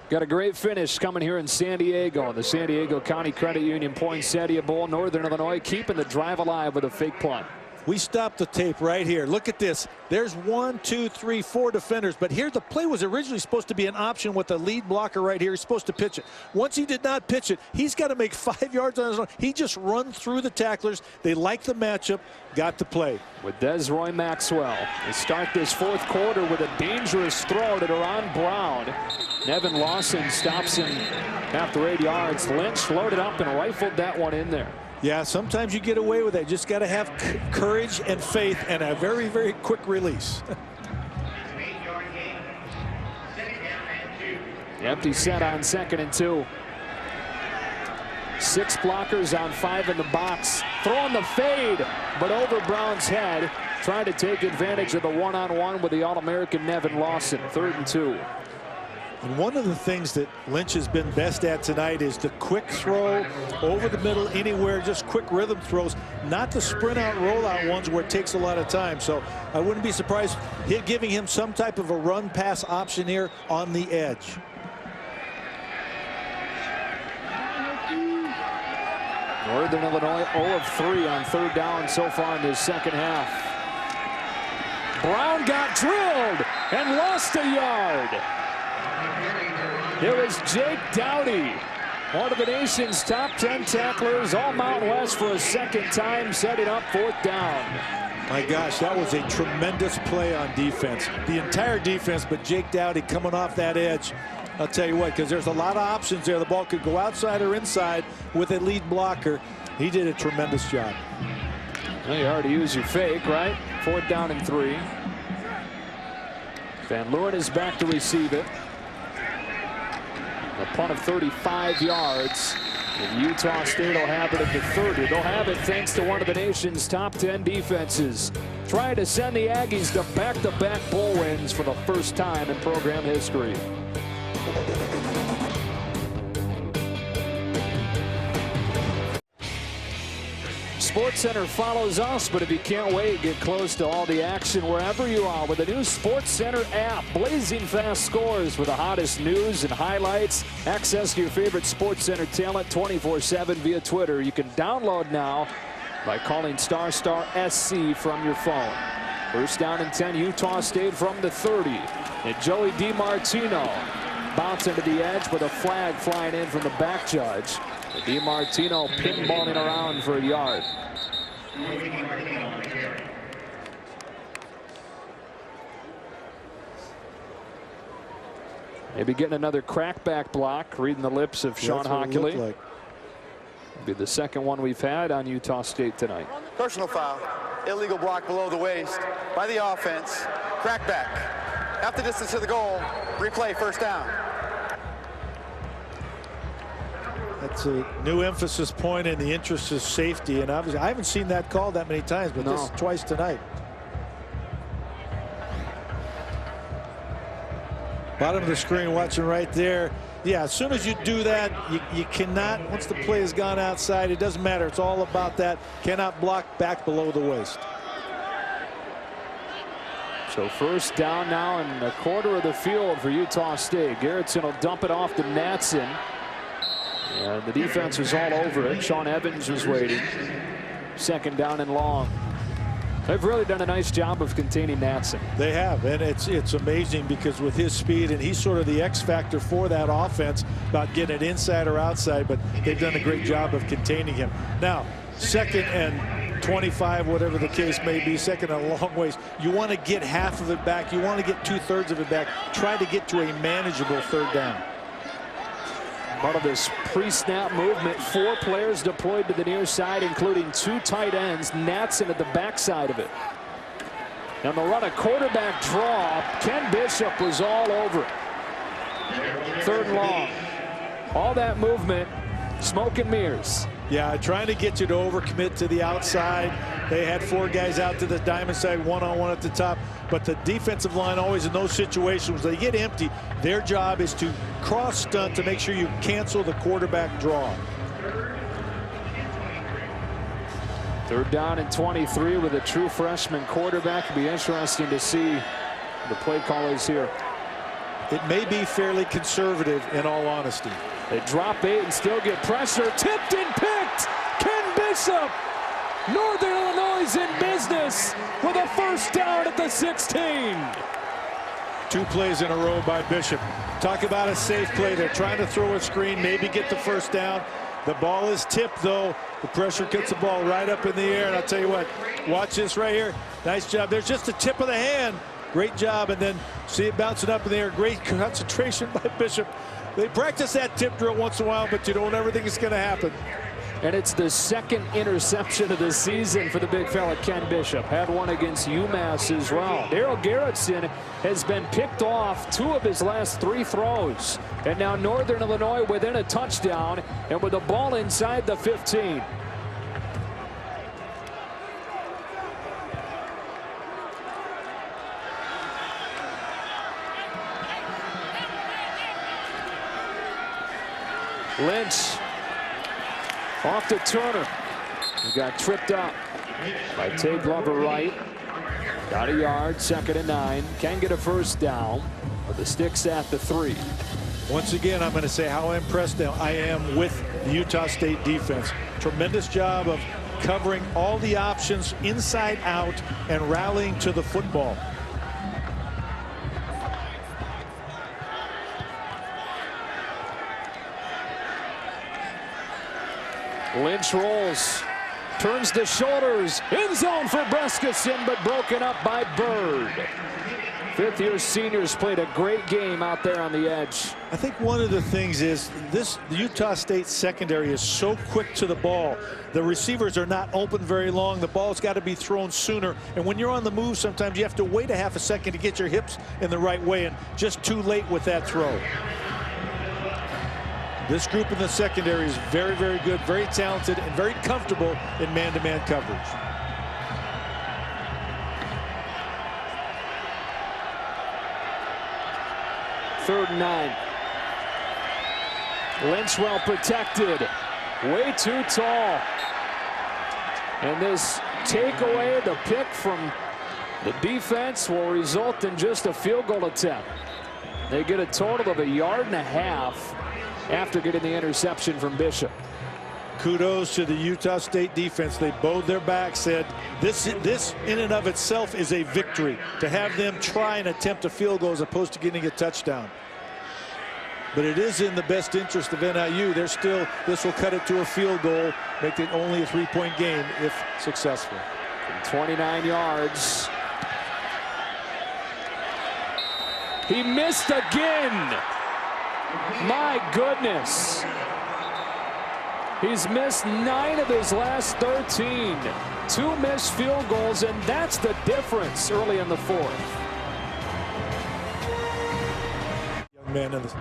Got a great finish coming here in San Diego. The San Diego County Credit Union Poinsettia Bowl. Northern Illinois keeping the drive alive with a fake punt. We stopped the tape right here. Look at this. There's 1, 2, 3, 4 defenders. But here the play was originally supposed to be an option with the lead blocker right here. He's supposed to pitch it. Once he did not pitch it, he's got to make 5 yards on his own. He just runs through the tacklers. They like the matchup. Got to play. With Desroy Maxwell. They start this fourth quarter with a dangerous throw to Deron Brown. Nevin Lawson stops him after 8 yards. Lynch loaded up and rifled that one in there. Yeah, sometimes you get away with that. Just got to have courage and faith and a very, very quick release. Empty set on 2nd and 2. 6 blockers on 5 in the box. Throwing the fade, but over Brown's head. Trying to take advantage of the one-on-one with the All-American Nevin Lawson. 3rd and 2. And one of the things that Lynch has been best at tonight is the quick throw over the middle anywhere, just quick rhythm throws, not the sprint out rollout ones where it takes a lot of time. So I wouldn't be surprised giving him some type of a run pass option here on the edge. Northern Illinois 0 of 3 on 3rd down so far in this second half. Brown got drilled and lost a yard. It was Jake Dowdy, one of the nation's top 10 tacklers, all Mountain West for a second time, setting up 4th down. My gosh, that was a tremendous play on defense. The entire defense, but Jake Dowdy coming off that edge. I'll tell you what, because there's a lot of options there. The ball could go outside or inside with a lead blocker. He did a tremendous job. Well, you already used your fake, right? 4th down and 3. Van Leeuwen is back to receive it. A punt of 35 yards. And Utah State will have it at the 30. They'll have it thanks to one of the nation's top 10 defenses. Trying to send the Aggies to back-to-back bowl wins for the first time in program history. SportsCenter follows us, but if you can't wait, get close to all the action wherever you are with the new SportsCenter app. Blazing fast scores for the hottest news and highlights. Access to your favorite SportsCenter talent 24/7 via Twitter. You can download now by calling *SC from your phone. 1st down and 10, Utah State from the 30. And Joey DiMartino bouncing to the edge with a flag flying in from the back judge. DiMartino pinballing around for a yard. Maybe getting another crackback block, reading the lips of Sean Hockley. Like. Be the second one we've had on Utah State tonight. Personal foul, illegal block below the waist by the offense. Crackback. Half the distance to the goal. Replay, 1st down. That's a new emphasis point in the interest of safety, and obviously I haven't seen that called that many times, but this is twice tonight. Bottom of the screen, watching right there. Yeah, as soon as you do that, you cannot, once the play has gone outside, it doesn't matter. It's all about that. Cannot block back below the waist. So 1st down now and a quarter of the field for Utah State. Garrettson will dump it off to Natson. And the defense was all over it. Sean Evans was waiting. 2nd down and long. They've really done a nice job of containing Natson. They have, and it's amazing because with his speed, and he's sort of the X factor for that offense about getting it inside or outside, but they've done a great job of containing him. Now, 2nd and 25, whatever the case may be, 2nd and a long ways. You want to get half of it back. You want to get 2/3 of it back. Try to get to a manageable 3rd down. Part of this pre-snap movement, 4 players deployed to the near side, including 2 tight ends. Natson at the backside of it. And they'll run a quarterback draw. Ken Bishop was all over it. 3rd and long. All that movement, smoke and mirrors. Yeah, trying to get you to overcommit to the outside. They had 4 guys out to the diamond side, one-on-one at the top. But the defensive line always in those situations, they get empty. Their job is to cross stunt to make sure you cancel the quarterback draw. 3rd down and 23 with a true freshman quarterback. It'll be interesting to see the play callers here. it may be fairly conservative in all honesty. They drop 8 and still get pressure. Tipped and picked. Ken Bishop. Northern Illinois is in business with a first down at the 16. 2 plays in a row by Bishop. Talk about a safe play. They're trying to throw a screen, maybe get the first down. The ball is tipped, though. The pressure gets the ball right up in the air. And I'll tell you what, watch this right here. Nice job. There's just a tip of the hand. Great job. And then see it bouncing up in the air. Great concentration by Bishop. They practice that tip drill once in a while, but you don't ever think it's going to happen. And it's the second interception of the season for the big fella, Ken Bishop. Had one against UMass as well. Daryl Garrettson has been picked off 2 of his last 3 throws. And now Northern Illinois within a touchdown and with the ball inside the 15. Lynch off to Turner. He got tripped up by Tay Glover right. Got a yard, 2nd and 9. Can get a first down, but the sticks at the 3. Once again, I'm going to say how impressed I am with the Utah State defense. Tremendous job of covering all the options inside out and rallying to the football. Lynch rolls, turns the shoulders, end zone for Brescacin, but broken up by Bird. 5th-year seniors played a great game out there on the edge. I think one of the things is the Utah State secondary is so quick to the ball. The receivers are not open very long. The ball's got to be thrown sooner. And when you're on the move, sometimes you have to wait a half a second to get your hips in the right way, and just too late with that throw. This group in the secondary is very, very good, very talented, and very comfortable in man-to-man coverage. Third and 9. Lynch well protected. Way too tall. And this takeaway, the pick from the defense, will result in just a field goal attempt. They get a total of 1.5 yards after getting the interception from Bishop. Kudos to the Utah State defense. They bowed their back, said this in and of itself is a victory, to have them try and attempt a field goal as opposed to getting a touchdown. But it is in the best interest of NIU. They're still, this will cut it to a field goal, make it only a 3-point game if successful. From 29 yards. He missed again. My goodness. He's missed 9 of his last 13. 2 missed field goals, and that's the difference early in the 4th. Young man in the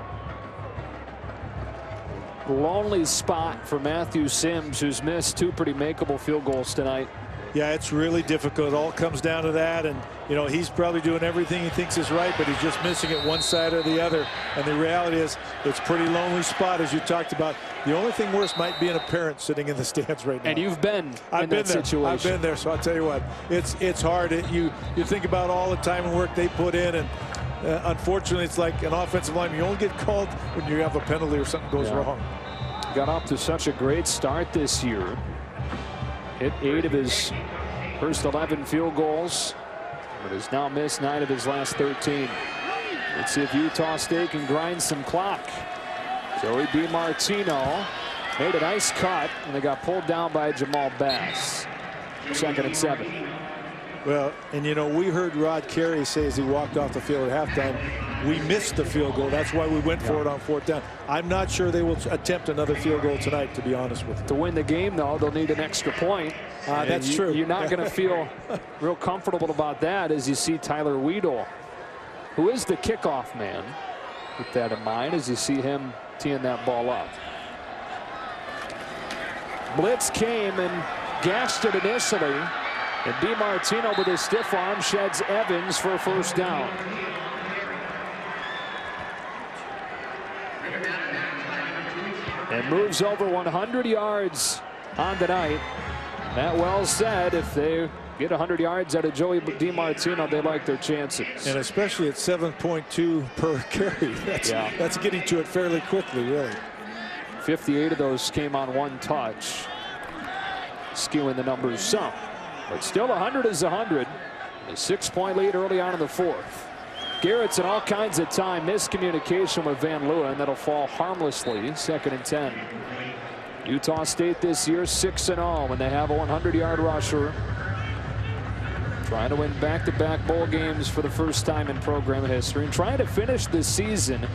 lonely spot for Matthew Sims, who's missed 2 pretty makeable field goals tonight. Yeah, it's really difficult. It all comes down to that. And, you know, he's probably doing everything he thinks is right, but he's just missing it one side or the other. And the reality is it's a pretty lonely spot, as you talked about. The only thing worse might be an parent sitting in the stands right now. And you've been in that situation. I've been there, so I'll tell you what, it's hard. You think about all the time and work they put in, and unfortunately, it's like an offensive lineman. You only get called when you have a penalty or something goes wrong. Got off to such a great start this year. Hit 8 of his first 11 field goals, but has now missed 9 of his last 13. Let's see if Utah State can grind some clock. Joey DiMartino made a nice cut, and they got pulled down by Jamal Bass. 2nd and 7. Well, and you know, we heard Rod Carey say as he walked off the field at halftime, we missed the field goal. That's why we went for it on 4th down. I'm not sure they will attempt another field goal tonight, to be honest with you. To win the game, though, they'll need an extra point. That's true. You're not going to feel real comfortable about that as you see Tyler Weedle, who is the kickoff man. Keep that in mind as you see him teeing that ball up. Blitz came and gashed it initially. And DiMartino with his stiff arm sheds Evans for a first down. And moves over 100 yards on the night. Matt Wells said if they get 100 yards out of Joey DiMartino, they like their chances. And especially at 7.2 per carry. That's getting to it fairly quickly, really. 58 of those came on one touch, skewing the numbers some. But still, 100 is 100. A 6-point lead early on in the fourth. Garrett's in all kinds of time. Miscommunication with Van Leeuwen, and that'll fall harmlessly. 2nd and 10. Utah State this year 6-0 when they have a 100-yard rusher. Trying to win back-to-back bowl games for the first time in program history, and trying to finish this season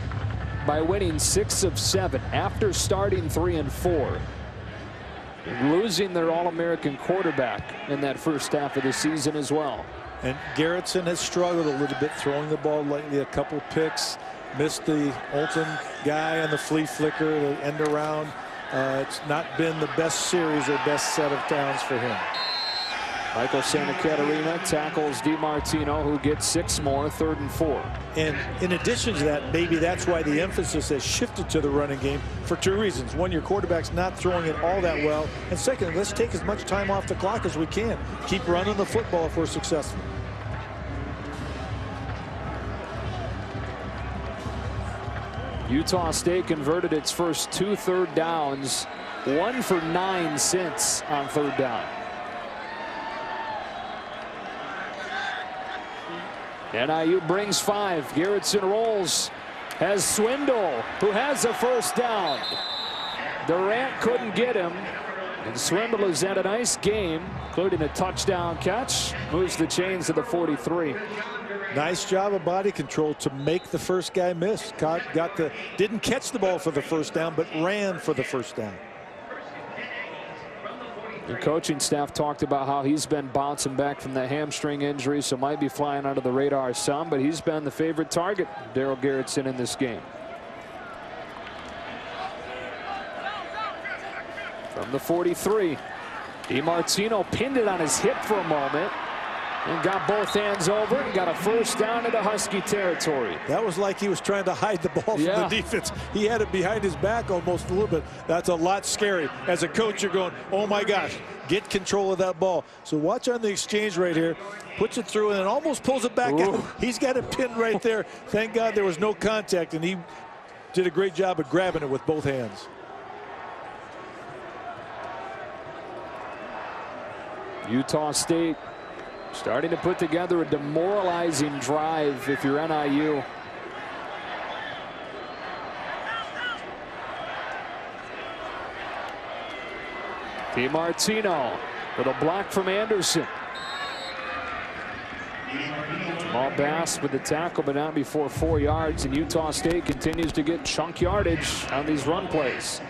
by winning 6 of 7 after starting 3 and 4. Losing their All-American quarterback in that first half of the season as well. And Garrettson has struggled a little bit throwing the ball lately. A couple picks, missed the Olton guy on the flea flicker, the end around. It's not been the best series or best set of downs for him. Michael Santa Catarina tackles DiMartino, who gets 6 more, 3rd and 4. And in addition to that, maybe that's why the emphasis has shifted to the running game for 2 reasons. One, your quarterback's not throwing it all that well. And second, let's take as much time off the clock as we can. Keep running the football if we're successful. Utah State converted its first 2 third downs, 1 for 9 since on 3rd down. NIU brings 5. Garrettson rolls, has Swindle, who has a 1st down. Durant couldn't get him, and Swindle has had a nice game, including a touchdown catch. Moves the chains to the 43. Nice job of body control to make the first guy miss. Didn't catch the ball for the 1st down, but ran for the 1st down. The coaching staff talked about how he's been bouncing back from that hamstring injury, so might be flying under the radar some, but he's been the favorite target, Darryl Garrettson, in this game. From the 43, DiMartino pinned it on his hip for a moment and got both hands over and got a 1st down into Husky territory. That was like he was trying to hide the ball from the defense. He had it behind his back almost a little bit. That's a lot scary. As a coach, you're going, oh my gosh, get control of that ball. So watch on the exchange right here. Puts it through and then almost pulls it back out. He's got it pinned right there. Thank God there was no contact, and he did a great job of grabbing it with both hands. Utah State starting to put together a demoralizing drive if you're NIU. DiMartino with a block from Anderson. Jamal Bass with the tackle, but not before 4 yards, and Utah State continues to get chunk yardage on these run plays.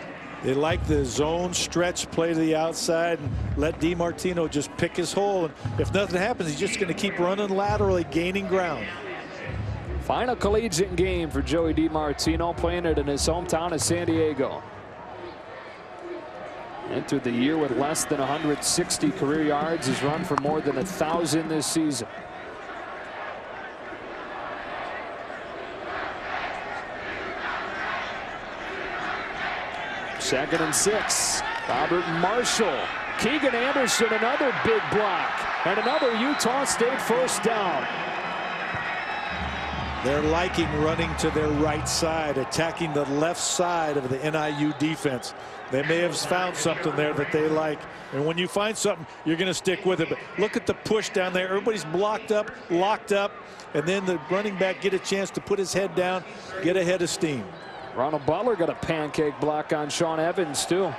They like the zone stretch play to the outside and let DiMartino just pick his hole. And if nothing happens, he's just going to keep running laterally, gaining ground. Final collegiate game for Joey DiMartino, playing it in his hometown of San Diego. Entered the year with less than 160 career yards. He's run for more than 1,000 this season. Second and 6. Robert Marshall. Keegan Anderson, another big block. And another Utah State 1st down. They're liking running to their right side, attacking the left side of the NIU defense. They may have found something there that they like. And when you find something, you're going to stick with it. But look at the push down there. Everybody's blocked up, locked up. And then the running back get a chance to put his head down, get ahead of steam. Ronald Butler got a pancake block on Sean Evans, too.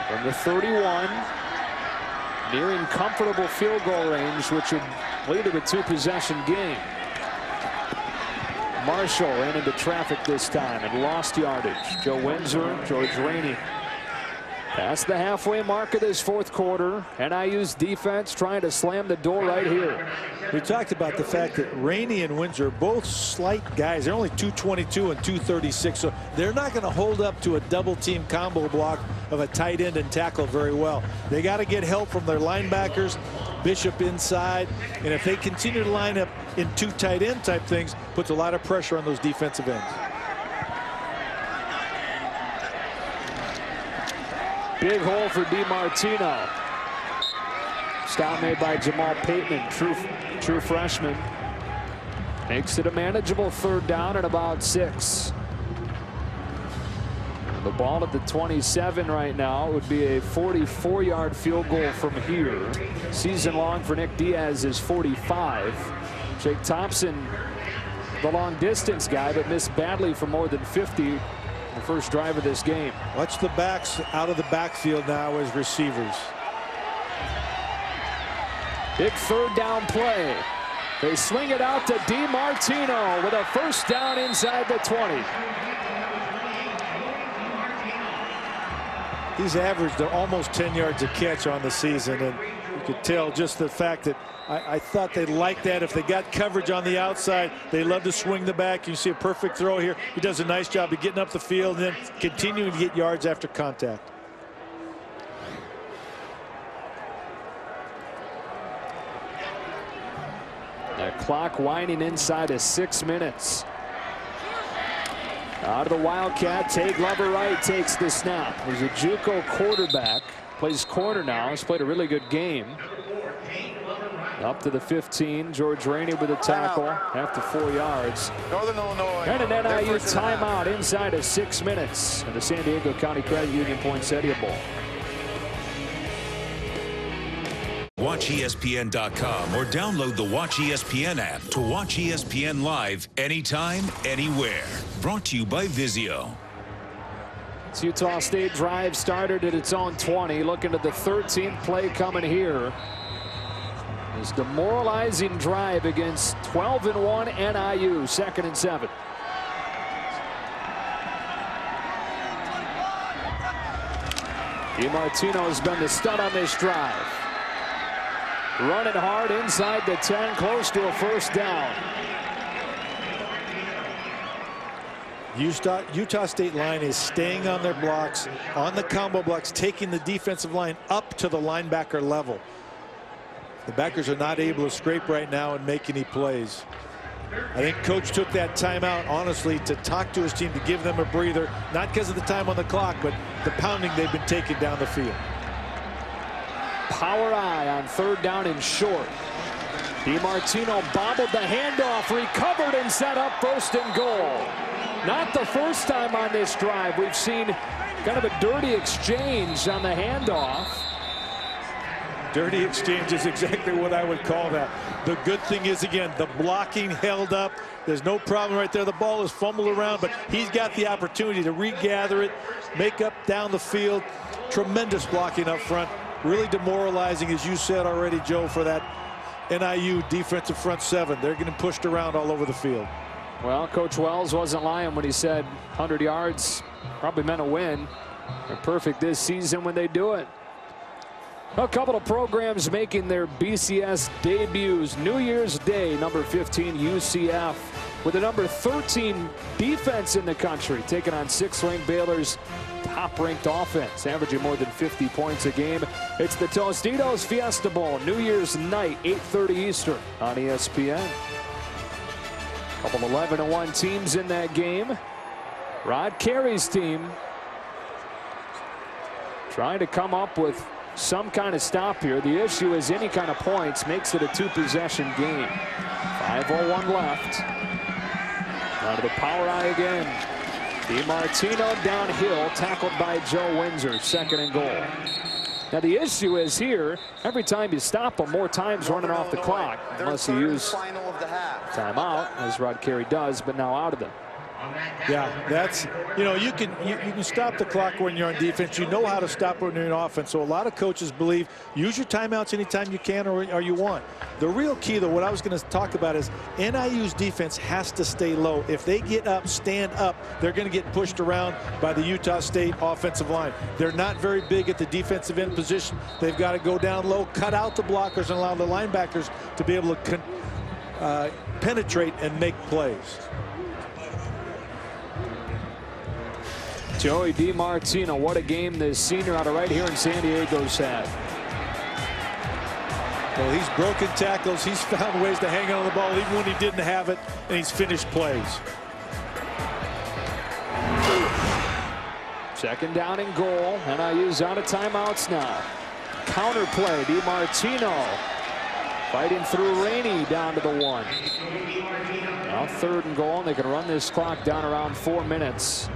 From the 31, nearing comfortable field goal range, which would lead to a 2-possession game. Marshall ran into traffic this time and lost yardage. Joe Windsor, George Rainey. Past the halfway mark of this 4th quarter. NIU's defense trying to slam the door right here. We talked about the fact that Rainey and Windsor are both slight guys. They're only 222 and 236, so they're not going to hold up to a double-team combo block of a tight end and tackle very well. They got to get help from their linebackers, Bishop inside, and if they continue to line up in 2 tight end type things, puts a lot of pressure on those defensive ends. Big hole for DiMartino. Stop made by Jamal Pateman, true freshman. Makes it a manageable 3rd down and about 6. The ball at the 27 right now. It would be a 44-yard field goal from here. Season long for Nick Diaz is 45. Jake Thompson, the long distance guy, but missed badly for more than 50 the first drive of this game. Watch the backs out of the backfield now as receivers. Big 3rd down play. They swing it out to DiMartino with a 1st down inside the 20. He's averaged almost 10 yards a catch on the season, and you could tell just the fact that I thought they'd like that. If they got coverage on the outside, they love to swing the back. You see a perfect throw here. He does a nice job of getting up the field and then continuing to get yards after contact. The clock winding inside of 6 minutes. Out of the Wildcat, Tay Glover Wright takes the snap. He's a JUCO quarterback. Plays corner now. He's played a really good game. Up to the 15. George Rainey with a tackle after 4 yards. Northern Illinois. And an NIU timeout inside of 6 minutes. And the San Diego County Credit Union Poinsettia Bowl. Watch ESPN.com or download the Watch ESPN app to watch ESPN live anytime, anywhere. Brought to you by Vizio. This Utah State drive started at its own 20. Looking at the 13th play coming here. This demoralizing drive against 12-1 NIU. 2nd and 7. DiMartino has been the stud on this drive. Running hard inside the 10, close to a 1st down. Utah State line is staying on their blocks, on the combo blocks, taking the defensive line up to the linebacker level. The backers are not able to scrape right now and make any plays. I think coach took that timeout, honestly, to talk to his team, to give them a breather, not because of the time on the clock, but the pounding they've been taking down the field. Power eye on 3rd down and short. DiMartino bobbled the handoff, recovered and set up 1st and goal. Not the first time on this drive. We've seen kind of a dirty exchange on the handoff. Dirty exchange is exactly what I would call that. The good thing is, again, the blocking held up. There's no problem right there. The ball is fumbled around, but he's got the opportunity to regather it, make up down the field. Tremendous blocking up front. Really demoralizing, as you said already, Joe, for that NIU defensive front 7. They're getting pushed around all over the field. Well, Coach Wells wasn't lying when he said 100 yards probably meant a win. They're perfect this season when they do it. A couple of programs making their BCS debuts. New Year's Day, number 15 UCF with the number 13 defense in the country, taking on 6th-ranked Baylor's top-ranked offense, averaging more than 50 points a game. It's the Tostitos Fiesta Bowl, New Year's night, 8:30 Eastern on ESPN. Couple 11-1 teams in that game. Rod Carey's team trying to come up with some kind of stop here. The issue is any kind of points makes it a 2-possession game. 5:01 left. Out of the power eye again. DiMartino downhill, tackled by Joe Windsor. 2nd and goal. Now the issue is here, every time you stop him, more times running off the clock, unless you use timeout, as Rod Carey does, but now out of them. Yeah, that's, you know, you can stop the clock when you're on defense. You know how to stop when you're in offense. So a lot of coaches believe use your timeouts anytime you can or you want. The real key, though, what I was going to talk about is NIU's defense has to stay low. If they get up, stand up, they're going to get pushed around by the Utah State offensive line. They're not very big at the defensive end position. They've got to go down low, cut out the blockers, and allow the linebackers to be able to penetrate and make plays. Joey DiMartino, what a game this senior out of right here in San Diego's had. Well, he's broken tackles. He's found ways to hang on the ball even when he didn't have it, and he's finished plays. 2nd down and goal. NIU's out of timeouts now. counter play. DiMartino fighting through Rainey down to the 1. Now 3rd and goal, and they can run this clock down around 4 minutes.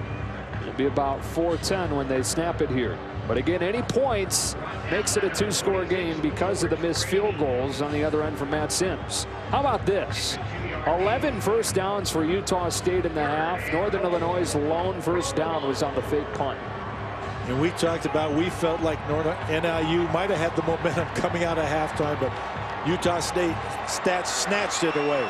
It'll be about 4:10 when they snap it here. But again, any points makes it a 2-score game because of the missed field goals on the other end from Matt Sims. How about this? 11 first downs for Utah State in the half. Northern Illinois' lone first down was on the fake punt. And we talked about, we felt like NIU might have had the momentum coming out of halftime, but Utah State snatched it away.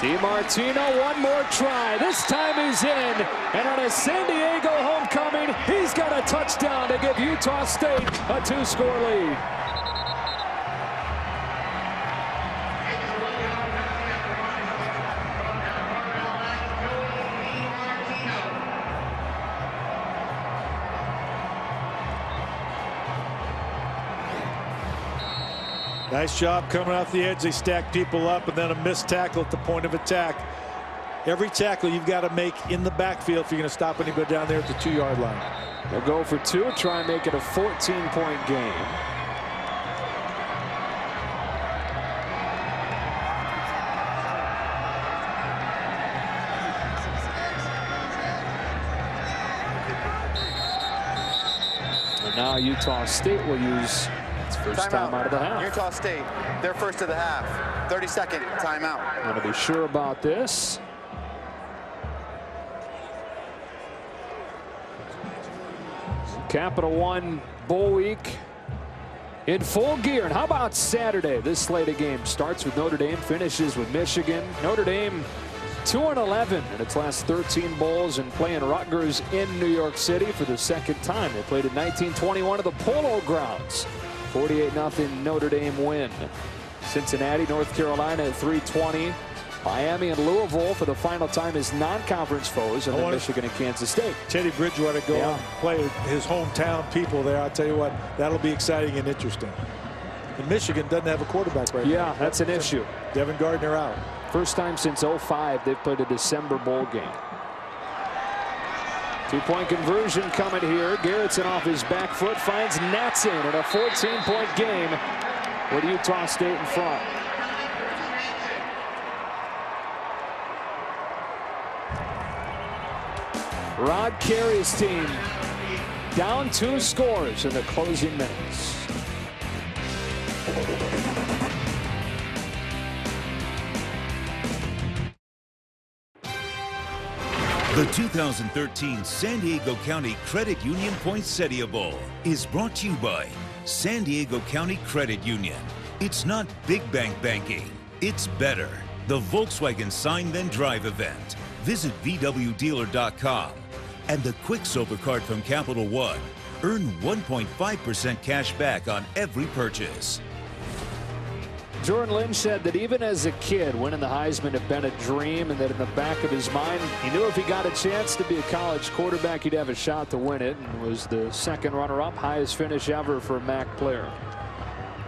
DiMartino, one more try. This time he's in. And on a San Diego homecoming, he's got a touchdown to give Utah State a 2-score lead. Nice job coming off the edge. They stack people up, and then a missed tackle at the point of attack. Every tackle you've got to make in the backfield if you're going to stop anybody down there at the 2-yard line. They'll go for 2, try and make it a 14-point game. And now Utah State will use its first time out of the half. Utah State, their first of the half. 30-second timeout. Want to be sure about this. Capital One Bowl Week in full gear. And how about Saturday? This slate of games starts with Notre Dame, finishes with Michigan. Notre Dame 2-11 in its last 13 bowls and playing Rutgers in New York City for the 2nd time. They played in 1921 at the Polo Grounds. 48-0 Notre Dame win. Cincinnati, North Carolina at 3:20. Miami and Louisville for the final time as non-conference foes, and then Michigan and Kansas State. Teddy Bridgewater go and play with his hometown people there. I'll tell you what, that'll be exciting and interesting. And Michigan doesn't have a quarterback right now. Yeah, that's an issue. Devin Gardner out. First time since 05 they've played a December bowl game. 2-point conversion coming here. Garrettson off his back foot finds Natson in a 14-point game with Utah State in front. Rod Carey's team down 2 scores in the closing minutes. The 2013 San Diego County Credit Union Poinsettia Bowl is brought to you by San Diego County Credit Union. It's not big bank banking, it's better. The Volkswagen Sign Then Drive event. Visit VWDealer.com. And the Quick Sober card from Capital One. Earn 1.5% cash back on every purchase. Jordan Lynch said that even as a kid, winning the Heisman had been a dream, and that in the back of his mind, he knew if he got a chance to be a college quarterback, he'd have a shot to win it, and was the 2nd runner-up, highest finish ever for a MAC player.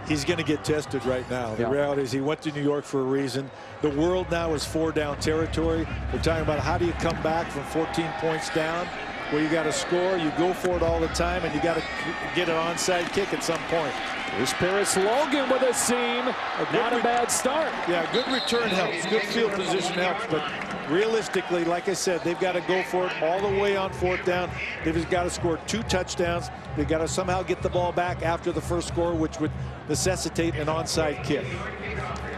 He's going to get tested right now. The reality is he went to New York for a reason. The world now is 4-down territory. We're talking about how do you come back from 14 points down, where you got to score, you go for it all the time, and you got to get an onside kick at some point. Here's Paris Logan with a seam. Not a bad start. Yeah, good return helps. Good field position helps. But realistically, like I said, they've got to go for it all the way on 4th down. They've got to score 2 touchdowns. They've got to somehow get the ball back after the first score, which would necessitate an onside kick.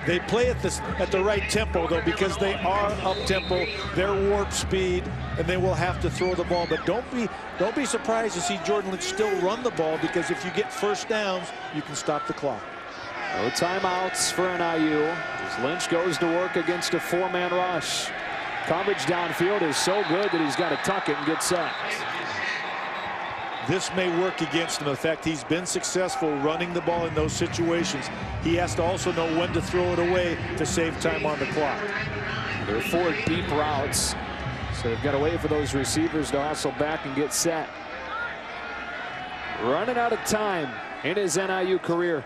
They play at the right tempo, though, because they are up-tempo. They're warp speed, and they will have to throw the ball. But don't be surprised to see Jordan Lynch still run the ball, because if you get first downs, you can stop the clock. No timeouts for NIU as Lynch goes to work against a 4-man rush. Coverage downfield is so good that he's got to tuck it and get sacked. This may work against him. In fact, he's been successful running the ball in those situations. He has to also know when to throw it away to save time on the clock. They're 4 deep routes, so they've got to wait for those receivers to hustle back and get set. Running out of time in his NIU career.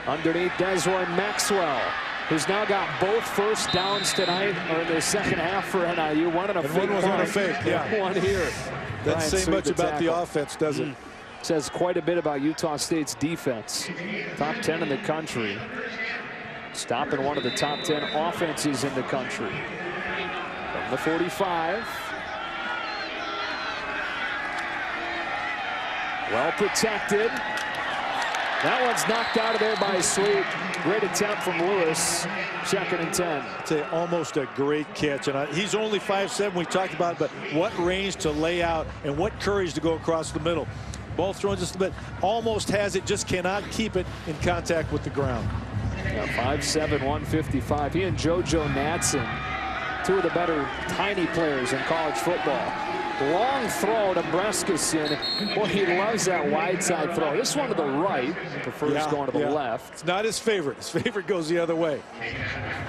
Underneath Desroy Maxwell. who's now got both first downs tonight, or in the second half for NIU. One on a fake. One was on a fake, yeah. One here. Doesn't say much about the offense, does it? Says quite a bit about Utah State's defense. Top 10 in the country. Stopping one of the top 10 offenses in the country. From the 45. Well protected. That one's knocked out of there by Sweet. Great attempt from Lewis. 2nd and 10. It's almost a great catch. And he's only 5'7", we talked about it, but what range to lay out and what courage to go across the middle. Ball thrown just a bit. Almost has it, just cannot keep it in contact with the ground. Yeah, 5'7", 155. He and JoJo Natson, two of the better tiny players in college football. Long throw to Brescison. Boy, he loves that wide side throw. This one to the right. Prefers going to the left. It's not his favorite. His favorite goes the other way.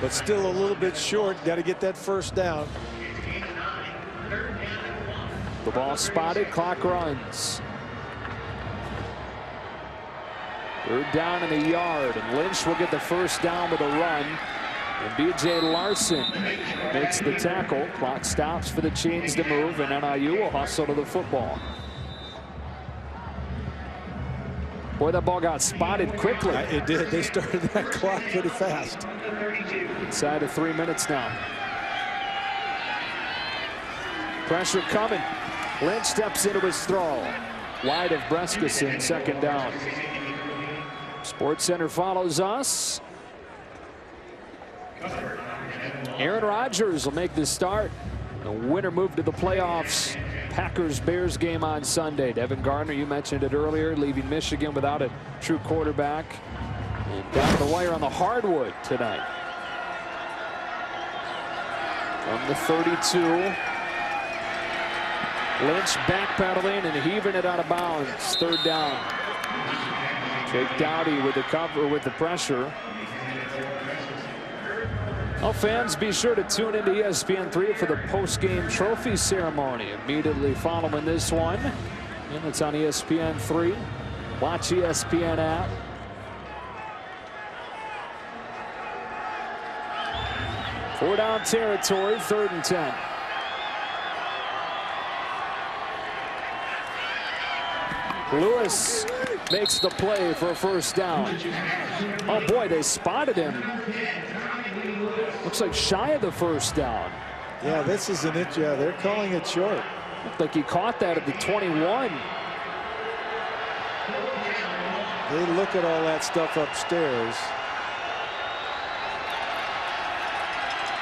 But still a little bit short. Got to get that first down. The ball spotted. Clock runs. 3rd down in the yard. And Lynch will get the first down with a run. And B.J. Larson makes the tackle. Clock stops for the chains to move, and NIU will hustle to the football. Boy, that ball got spotted quickly. It did. They started that clock pretty fast. Inside of 3 minutes now. Pressure coming. Lynch steps into his throw. Wide of Brescison, 2nd down. Sports Center follows us. Aaron Rodgers will make the start. The winner moved to the playoffs. Packers-Bears game on Sunday. Devin Gardner, you mentioned it earlier, leaving Michigan without a true quarterback. And down the wire on the hardwood tonight. From the 32. Lynch backpedaling and heaving it out of bounds. 3rd down. Jake Dowdy with the cover, with the pressure. Well, fans, be sure to tune into ESPN3 for the post-game trophy ceremony immediately following this one. And it's on ESPN3. Watch ESPN app. Four down territory, 3rd and 10. Lewis makes the play for a first down. Oh boy, they spotted him. Looks like shy of the first down. Yeah, this isn't it. Yeah, they're calling it short. Looked like he caught that at the 21. They look at all that stuff upstairs.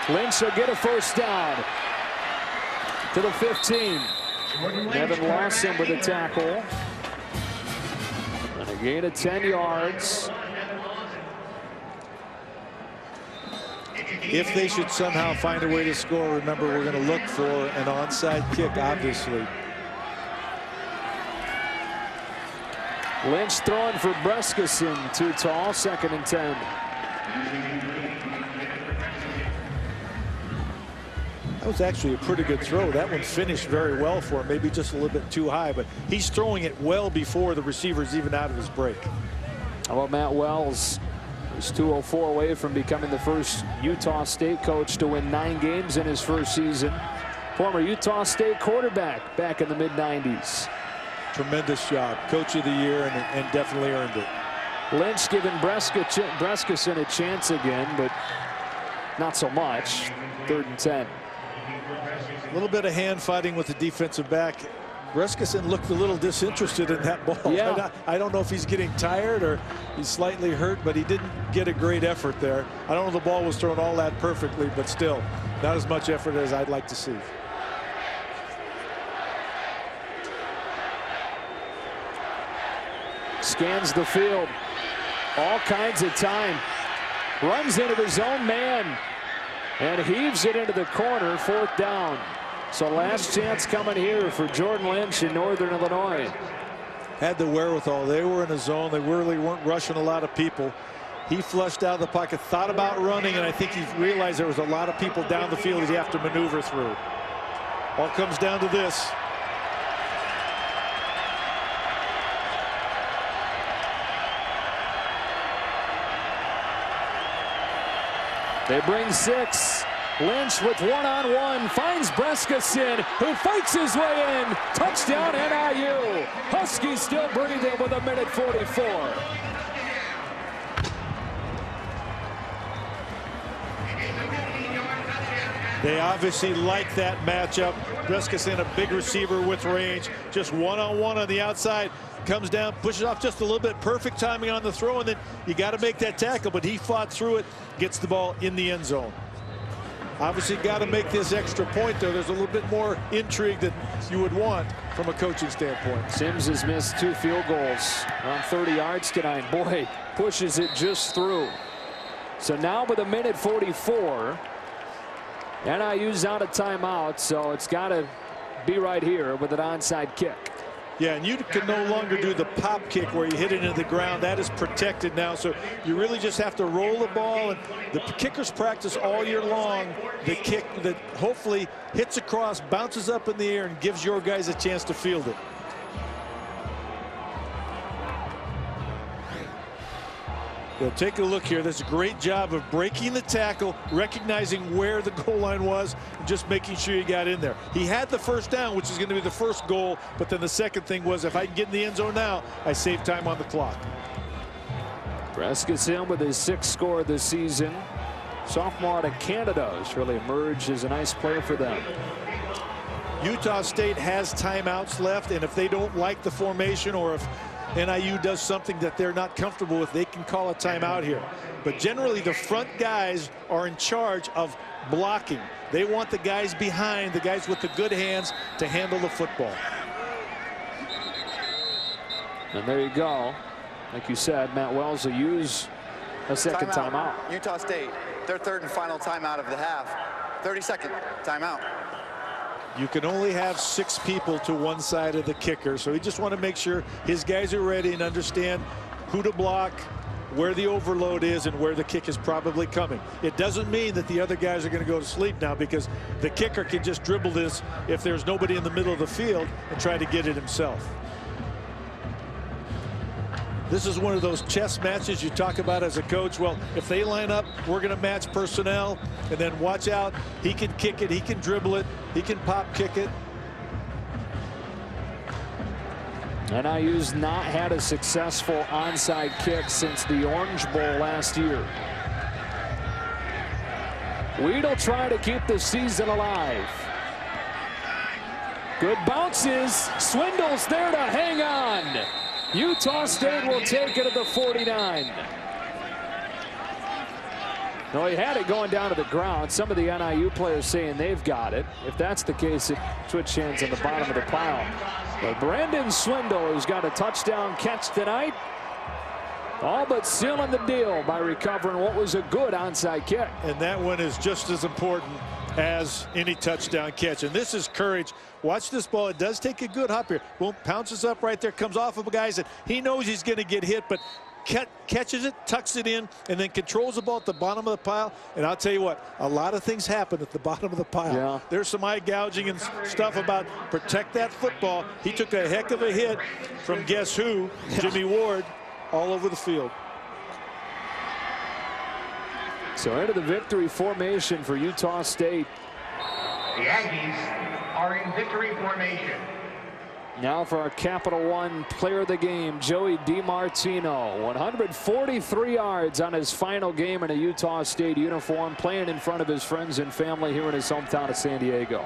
Lynch will get a first down to the 15. Nevin Lawson with a tackle. And a gain of 10 yards. If they should somehow find a way to score, remember, we're going to look for an onside kick, obviously. Lynch throwing for Brescison, too tall, 2nd and 10. That was actually a pretty good throw. That one finished very well for him, maybe just a little bit too high, but he's throwing it well before the receiver's even out of his break. How about Matt Wells? He's 204 away from becoming the first Utah State coach to win 9 games in his first season. Former Utah State quarterback back in the mid-90s. Tremendous job. Coach of the year, and definitely earned it. Lynch giving Brescison a chance again, but not so much. 3rd and 10. A little bit of hand fighting with the defensive back. Brescison looked a little disinterested in that ball. Yeah. I don't know if he's getting tired or he's slightly hurt, but he didn't get a great effort there. I don't know if the ball was thrown all that perfectly, but still not as much effort as I'd like to see. Scans the field. All kinds of time. Runs into his own man and heaves it into the corner. 4th down. So last chance coming here for Jordan Lynch in Northern Illinois. Had the wherewithal. They were in a zone. They really weren't rushing a lot of people. He flushed out of the pocket, thought about running, and I think he realized there was a lot of people down the field that he have to maneuver through. All comes down to this. They bring 6. Lynch with one-on-one, finds Brescacin, who fights his way in. Touchdown NIU. Huskies still breathing with 1:44. They obviously like that matchup. Brescacin, a big receiver with range, just one-on-one on the outside. Comes down, pushes off just a little bit. Perfect timing on the throw, and then you got to make that tackle, but he fought through it, gets the ball in the end zone. Obviously got to make this extra point, though. There's a little bit more intrigue than you would want from a coaching standpoint. Sims has missed 2 field goals around 30 yards tonight. Boy, pushes it just through. So now with 1:44, NIU's out of timeout, so it's got to be right here with an onside kick. Yeah, and you can no longer do the pop kick where you hit it into the ground. That is protected now, so you really just have to roll the ball. And the kickers practice all year long the kick that hopefully hits across, bounces up in the air, and gives your guys a chance to field it. Well, take a look here. That's a great job of breaking the tackle, recognizing where the goal line was, and just making sure you got in there. He had the first down, which is going to be the first goal, but then the second thing was, if I can get in the end zone now, I save time on the clock. Brescacin with his 6th score this season. Sophomore out of Canada has really emerged as a nice player for them. Utah State has timeouts left, and if they don't like the formation, or if NIU does something that they're not comfortable with, they can call a timeout here. But generally, the front guys are in charge of blocking. They want the guys behind, the guys with the good hands, to handle the football. And there you go. Like you said, Matt Wells will use a second timeout. Utah State, their 3rd and final timeout of the half. 30-second timeout. You can only have 6 people to one side of the kicker, so he just want to make sure his guys are ready and understand who to block, where the overload is, and where the kick is probably coming. It doesn't mean that the other guys are going to go to sleep now, because the kicker can just dribble this if there's nobody in the middle of the field and try to get it himself. This is one of those chess matches you talk about as a coach. Well, if they line up, we're going to match personnel, and then watch out. He can kick it, he can dribble it, he can pop kick it. NIU's not had a successful onside kick since the Orange Bowl last year. Weed'll try to keep the season alive. Good bounces. Swindle's there to hang on. Utah State will take it at the 49. No, he had it going down to the ground. Some of the NIU players saying they've got it. If that's the case, it switch hands on the bottom of the pile. But Brandon Swindle, who's got a touchdown catch tonight, all but sealing the deal by recovering what was a good onside kick. And that one is just as important as any touchdown catch. And this is courage. Watch this ball. It does take a good hop here. Boom, pounces up right there, comes off of a guy that he knows he's going to get hit, but catches it, tucks it in, and then controls the ball at the bottom of the pile. And I'll tell you what, a lot of things happen at the bottom of the pile. Yeah. There's some eye gouging and stuff about protect that football. He took a heck of a hit from guess who? Jimmy Ward, all over the field. So into the victory formation for Utah State. The Aggies are in victory formation. Now for our Capital One player of the game, Joey DiMartino. 143 yards on his final game in a Utah State uniform, playing in front of his friends and family here in his hometown of San Diego.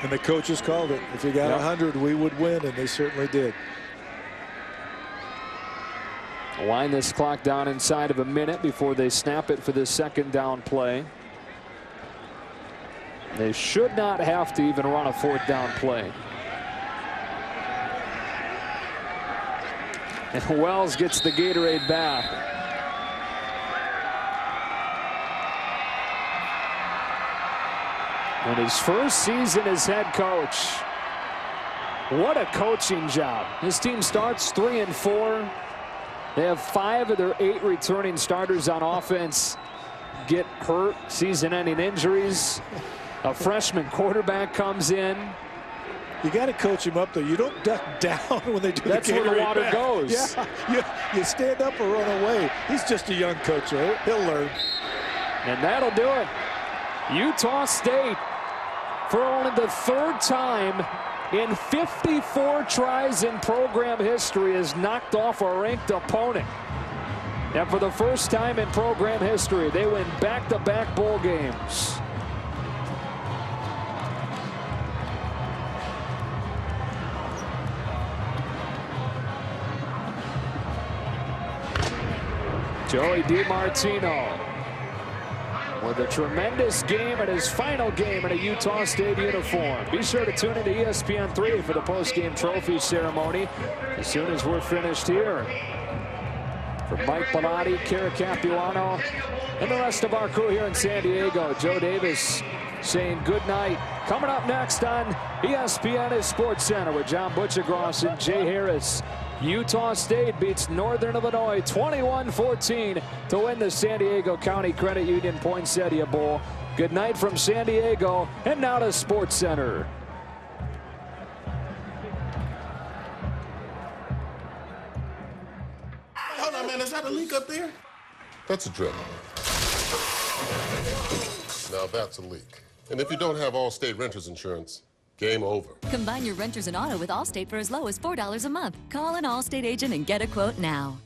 And the coaches called it. If you got 100, we would win, and they certainly did. Wind this clock down inside of a minute before they snap it for this second down play. They should not have to even run a fourth down play. And Wells gets the Gatorade back. And his first season as head coach. What a coaching job. His team starts 3-4. They have 5 of their 8 returning starters on offense get hurt, season-ending injuries. A freshman quarterback comes in. You got to coach him up, though. You don't duck down when they do That's the where the water back. goes. Yeah, you stand up or run away. He's just a young coach, so he'll learn. And that'll do it. Utah State, for only the third time in 54 tries in program history, has knocked off a ranked opponent. And for the first time in program history, they win back-to-back bowl games. Joey DiMartino with a tremendous game and his final game in a Utah State uniform. Be sure to tune into ESPN3 for the post-game trophy ceremony as soon as we're finished here. For Mike Bellotti, Kara Capuano, and the rest of our crew here in San Diego, Joe Davis saying good night. Coming up next on ESPN is Sports Center with John Butchergross and Jay Harris. Utah State beats Northern Illinois 21-14 to win the San Diego County Credit Union Poinsettia Bowl. Good night from San Diego, and now to Sports Center. Hold on, man. Is that a leak up there? That's a drip. Now that's a leak. And if you don't have Allstate Renters Insurance, game over. Combine your renters and auto with Allstate for as low as $4 a month. Call an Allstate agent and get a quote now.